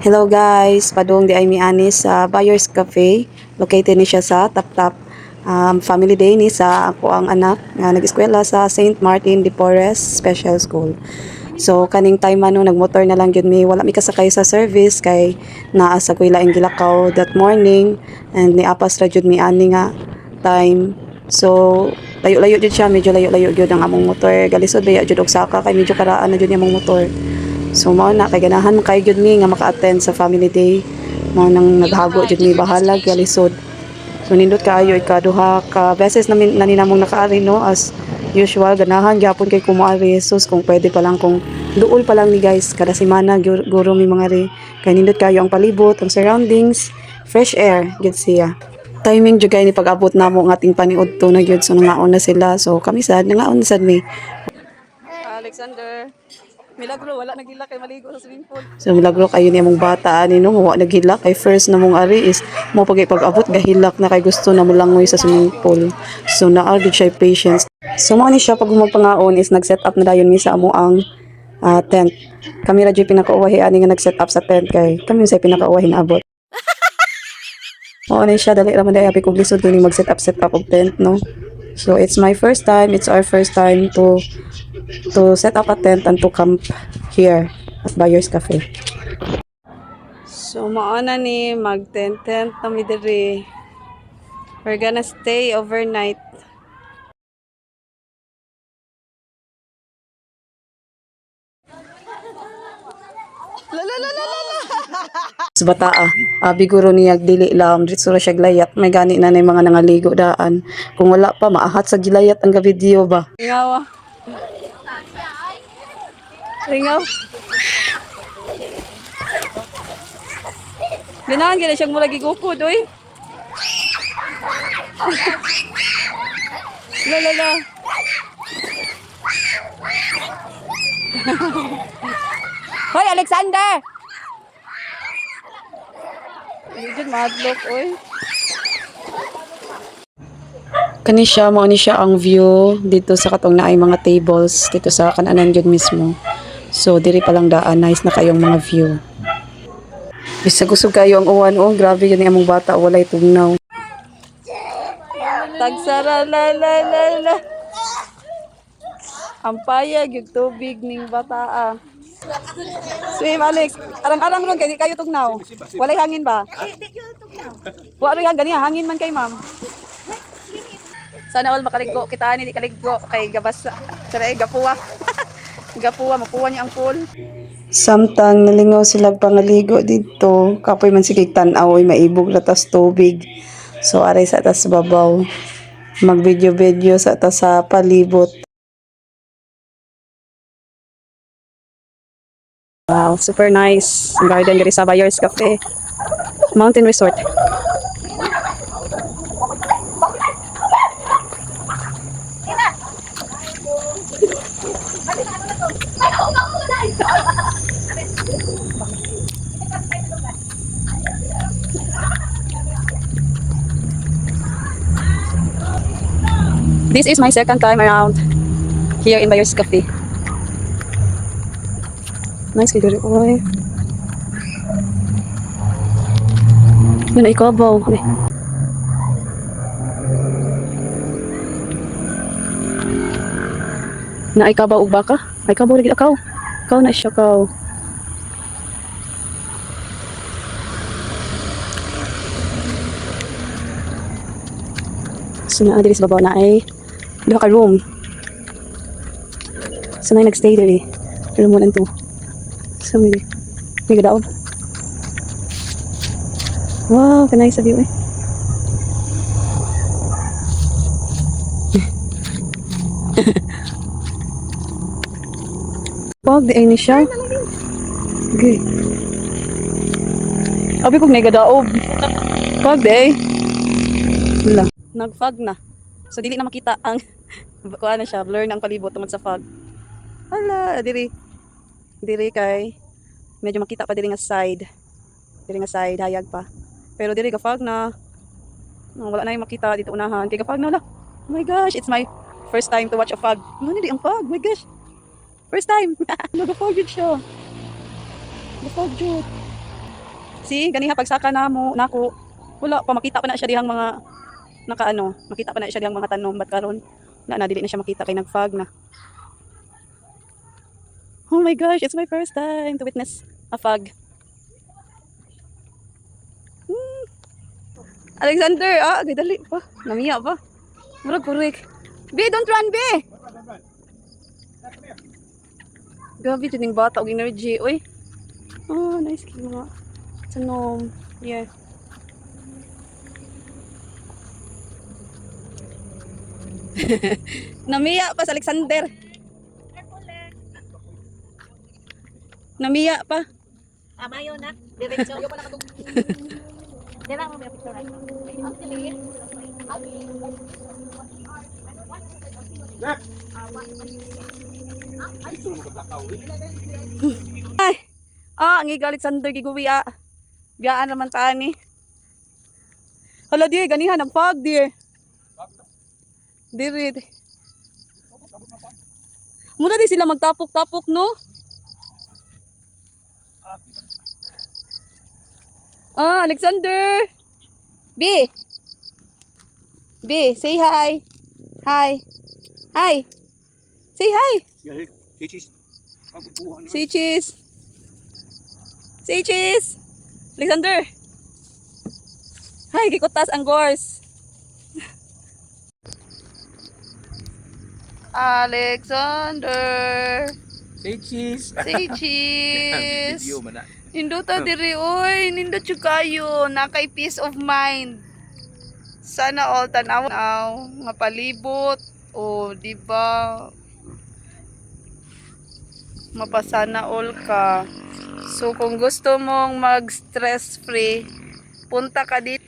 Hello guys, padung di ay mi ani sa Buyers Cafe. Located ni siya sa Tap-Tap. Family day ni sa ako ang anak nga nag-eskwela sa St. Martin de Porres Special School. So kaning time ano nagmotor na lang gyud mi, wala mi kasakay sa service kay naa sa kuy laing Gilakaw that morning and ni apas ra gyud mi ani nga time. So layo-layo gyud siya, medyo layo-layo gyud ang among motor. Galisod ba gyud og saka kay medyo karaan na gyud among motor. So mao na kay ganahan man kay gyud mi nga maka-attend sa family day. Mao nang naghago gyud mi bahala galisod. So nindot kaayo ikaduha ka beses namin naninamong nakaari no as usual ganahan gyapon kay kumuari sus kung pwede pa lang kung duol pa lang ni guys kada semana guro mi mga ri kay nindot kayo ang palibot ang surroundings fresh air gyud siya. Timing jud kay ni pag-abot namo ang ating paniudto na gyud so nangaon na sila so kami sad nangaon sad mi. Alexander Milagro, wala nagila kay maligo sa swimming pool. So milagro kayo ni among bata ani no, wa naghilak kay first na mong ari is mo pag-abot gahilak na kay gusto na mulangoy sa swimming pool. So naa gid siya patience. So mo ni siya pag humapangaon is nag-set up na dayon mi sa amo ang tent. Kami ra jud pinakauwahi ani nga nag-set up sa tent kay kami sa pinakauwahi na abot. Oo ni siya dali ra man day api kog lisod ni mag-set up og tent no. So it's my first time, it's our first time to set up a tent and to camp here at Buyers Cafe. So mauna ni mag-tent na mi diri. We're gonna stay overnight. Sa bataa, biguro niya dili lam dito ra siya glayat may gani na nay mga nangaligo daan. Kung wala pa maahat sa gilayat ang video ba. Ngawa. Ringaw. Ganahan gina siyang mula gigukod, oy. La. Hoy, Alexander! Hindi madlock, oy. Kani siya, mao ni siya ang view dito sa katong naay mga tables dito sa kananan jud mismo. So diri pa lang daan, nice na kayong mga view. Bisag usog kayo ang uwan, oh grabe yun among bata walay tugnaw. Tagsara la. Ampaya gyud tubig ning bata. Swim Alex, arang-arang ron kay kayo tugnaw. Walay hangin ba? Wa ro yan gani hangin man kay ma'am. Sana all makaliggo kita ni di kaliggo kay gabas saray gapuwa. Gapuwa mapuwa niya ang pool. Samtang nalingaw sila pangaligo dito, kapoy man sige tan-aw ay maibog latas tubig. So aray sa tas babaw. Mag-video sa tas sa palibot. Wow, super nice. Garden diri sa Buyers Cafe. Mountain Resort. This is my second time around here in Buyers Cafe. Nice kay diri oy. Yun ay kabaw. Na ay kabaw ug baka? Ay kabaw lagi akaw. Kaw na siya kaw. So na diri sa babaw na ay duha ka room. So na nagstay diri. Room 1 and 2. So may gadaog. Wow, kanay sa view eh. Pag di ay ni siya. Okay. Abi kog nagadaog. Pag di ay. Wala. Nag-fog na. So dili na makita ang kuha na siya, blur ng palibot tungod sa fog. Hala, diri kay medyo makita pa diri nga side. Diri nga side hayag pa. Pero diri ka fog na. Wala na yung makita dito unahan. Kay ka fog na la. Oh my gosh, it's my first time to watch a fog. Ano di ang fog? Oh my gosh. First time. Nag-fog yun siya. Nag-fog yun. Si ganiha pagsaka na mo nako. Wala pa makita pa na siya dihang mga nakaano, makita pa na siya dihang mga tanom bat karon. Wala na dili na siya makita kay nagfog na. Oh my gosh, it's my first time to witness a fog. Alexander, gidali pa. Namiya pa. Murag correct. Be, don't run, be! Grabe, dyan yung bata og energy. Uy. Oh, nice kid mga. Tanom. Yeah. Namiya pa sa Alexander. Namiya pa. Mayo na. Diretso. Ayaw pa na katong. Dila mo may picture. Ay. Ang iga Alexander giguwi Biyaan naman tani. Hala di, ganihan nagpag di. Diri. Muna di sila magtapok-tapok no? Alexander. B. B, say hi. Hi. Hi. Say hi. Say cheese. Say cheese. Alexander. Hi, gikutas ang gors. Alexander. Say cheese. Say cheese. Video man na. Nindot ta diri oy, nindot jud kayo, nakay peace of mind. Sana all tanaw nga palibot o di ba? Mapasana all ka. So kung gusto mong mag-stress free, punta ka dito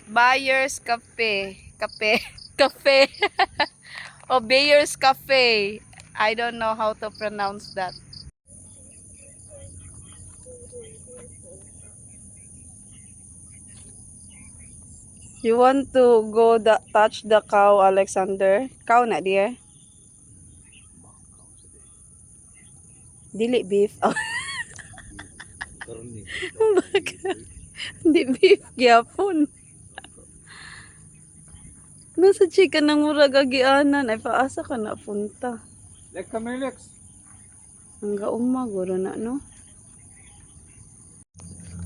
Bayers Cafe. Cafe. O Bayers Cafe. I don't know how to pronounce that. You want to go touch the cow, Alexander? Cow na, dear? Dili beef. Oh. Baka. Hindi beef, gyapon. Nasa chika ng murag agianan. Ay, paasa ka na punta. Lex kami, Lex. Ang gauma, guro na, no?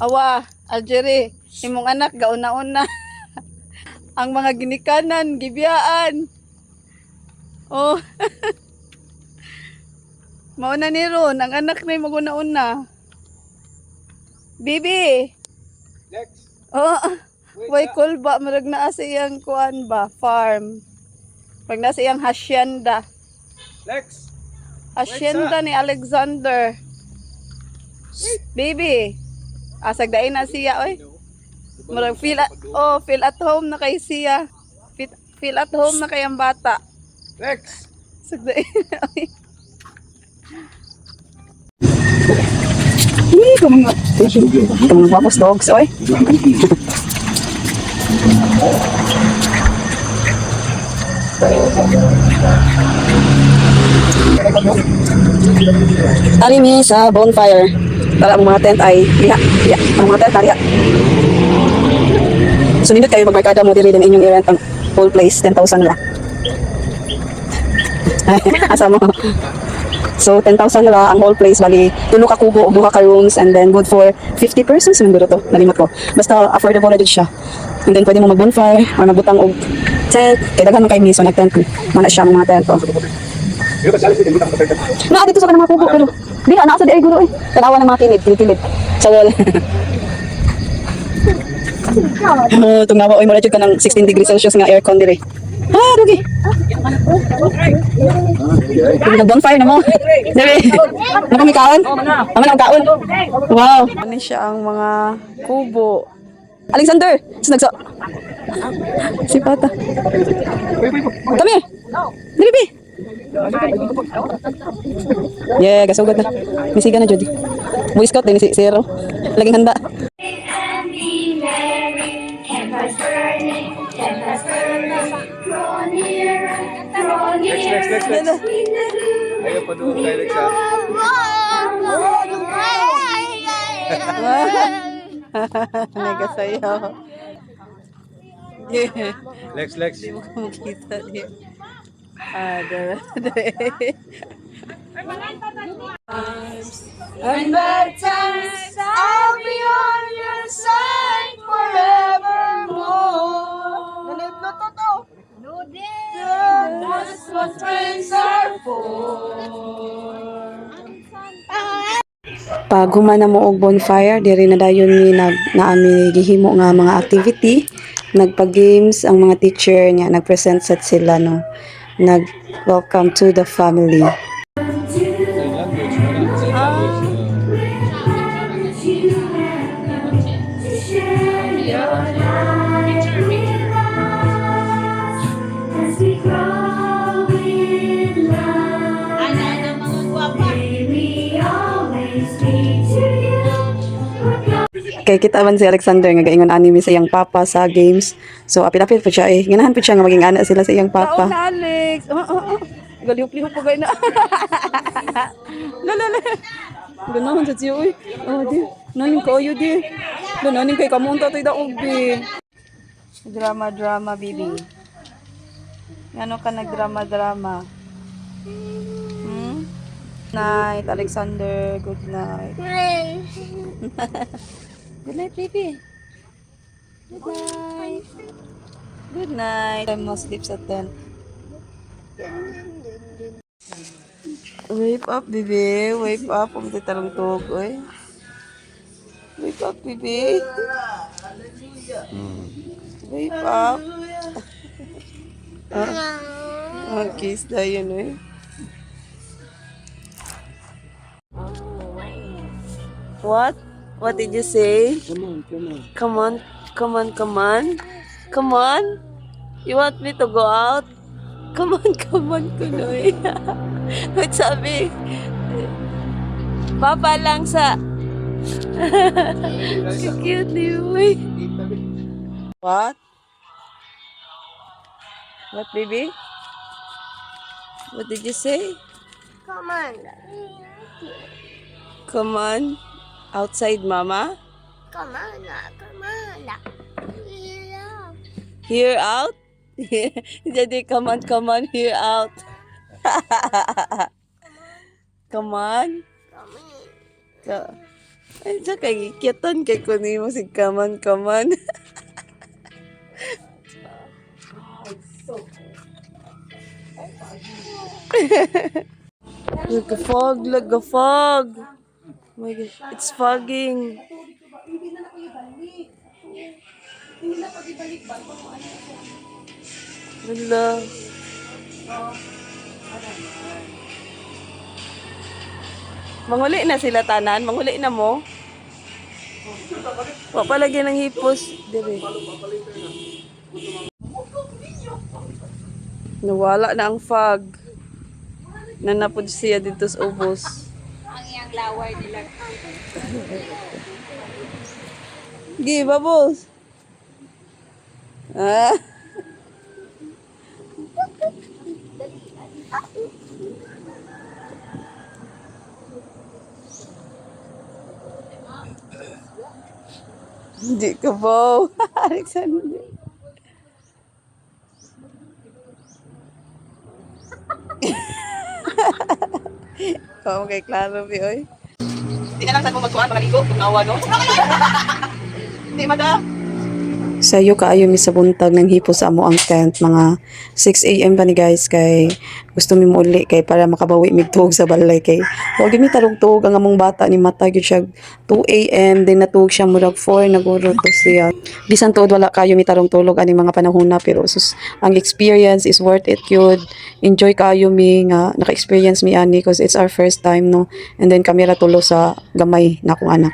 Awa, Algerie, imong anak, gauna-una. Ang mga ginikanan, gibiyaan. Oh. Mauna ni Ron, ang anak na yung maguna-una. Bibi. Lex. Oh, way kulba, marag naa sa iyang kuan ba, farm. Pag nasa iyang hacienda. Lex. Hacienda ni Alexander. Baby. Sagdain na siya, oy. Marag feel at home na kay siya. Feel at home na kay ang bata. Lex. Sagdain na, oy. Mga wapos dogs, oy. Tali mi sa bonfire para ang mga tent ay ang mga tent taliya. So nindot kayo magmarkada mo diri din inyong i-rent ang whole place 10,000 la. Asa mo? So 10,000 la ang whole place, bali tulo ka kubo, duha ka rooms, and then good for 50 persons siguro to. Nalimot ko. Basta affordable na jud siya. And then pwede mo mag-bonfire or magbutang og tent. Kaya daghan man kay miso nag-tent. Mana siya mga tent. Oh. Na dito sa kanang mga kubo pero di na sa di ay gulo eh. Tanawa ng mga kilid. Sa wall. Tungnawa oy mo ra jud ka ng 16 degrees Celsius nga aircon dire. Dugi. Nag-bonfire na mo. Dili. Ano may kaon? Aman ang kaon. Wow. Ano siya ang mga kubo. Alexander, sinagso. Si Pata. Come here. Dili bi. Yeah, gasugod na. Misiga na Jody. Boy Scout din si Zero. Laging handa. Campfires burning, draw nearer, Lex. Ayaw pa doon kay Lex ha. Nagasayaw. Yeah. Lex, Lex. Hindi mo kumukita niya. Dara. And bad times, I'll be on your side forevermore. That's what friends are for. Pag humana mo og bonfire, diri na dayon ni naami gihimo nga mga activity, nagpa-games ang mga teacher nga nagpresent set sila no. Nag welcome to the family. Same language. Wala. Same language. As we grow in love, Ano mga guwapa. may we always be to you. Kay kita man si Alexander nga gaingon anime sa iyang papa sa games. So apil-apil po siya eh. Ganahan po siya nga maging anak sila sa iyang papa. Taon na, Alex. Galihok-lihok pa kayo na. Lala. Ganahan sa siyo, uy. Di. Naning kayo, di. Naning kay kamunta tayo da ubi. Drama, baby. Ano ka nagdrama-drama? Night, Alexander. Good night. Good night, baby. Good night. Good night. I must sleep at 10. Wake up, baby. Wake up. Pumunta tarong tog, oy. Wake up, baby. Wake up. Kiss na yun, oy. What? What did you say? Come on. Come on. You want me to go out? Come on, Kunoy. What sabi? Papa lang sa... Cute ni Uy. What? What, baby? What did you say? Come on. Come on. Outside, Mama? Come on. Yeah. Here out? Jadi, come on, here out. Come on. Ay, siya kay kikitan kay kunin mo si come on. Look the fog. Oh my God, it's fogging. Wala. Manguli na sila tanan, manguli na mo. Wa palagyan ng hipos, dire. Nawala na ang fog. Nanapod siya dito sa ubos. Ang iyang lawar nila. Gi, babos. Ah. Hindi ka ba? Alexander. Oh, kay klaro, oy. Hindi na lang saan mo magkuhan, makaligo, kung nawa, no? Hindi, madam. Sayo kaayo mi sa buntag ng hipo sa amo ang tent mga 6 AM pa ni guys kay gusto mi muuli kay para makabawi mig tuog sa balay kay wa gyud mi tarong tuog ang among bata ni mata gyud siya 2 AM din natuog siya murag 4 naguro to siya bisan tuod wala kayo mi tarong tulog aning mga panahona pero sus ang experience is worth it gyud enjoy kayo mi nga naka-experience mi ani because it's our first time no and then kami ra tulo sa gamay na akong anak.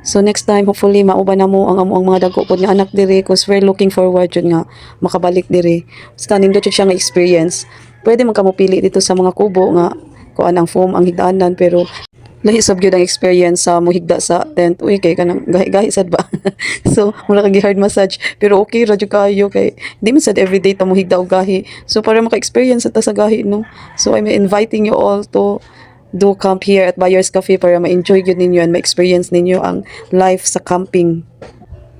So next time hopefully mauban na mo ang amuang mga dagko pod nga anak diri cause we're looking forward jud nga makabalik diri. Basta nindot jud siya nga experience. Pwede man ka mopili dito sa mga kubo nga kuan ang foam ang higdaanan pero lahi sab gyud ang experience sa mohigda sa tent. Uy kay kanang gahi-gahi sad ba. So wala kang hard massage pero okay ra jud kayo kay di man sad everyday ta mohigda og gahi. So para maka-experience ta sa gahi no. So I'm inviting you all to do camp here at Bayers Cafe para ma-enjoy yun ninyo and ma-experience ninyo ang life sa camping.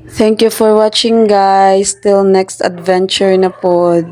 Thank you for watching guys. Till next adventure na pod.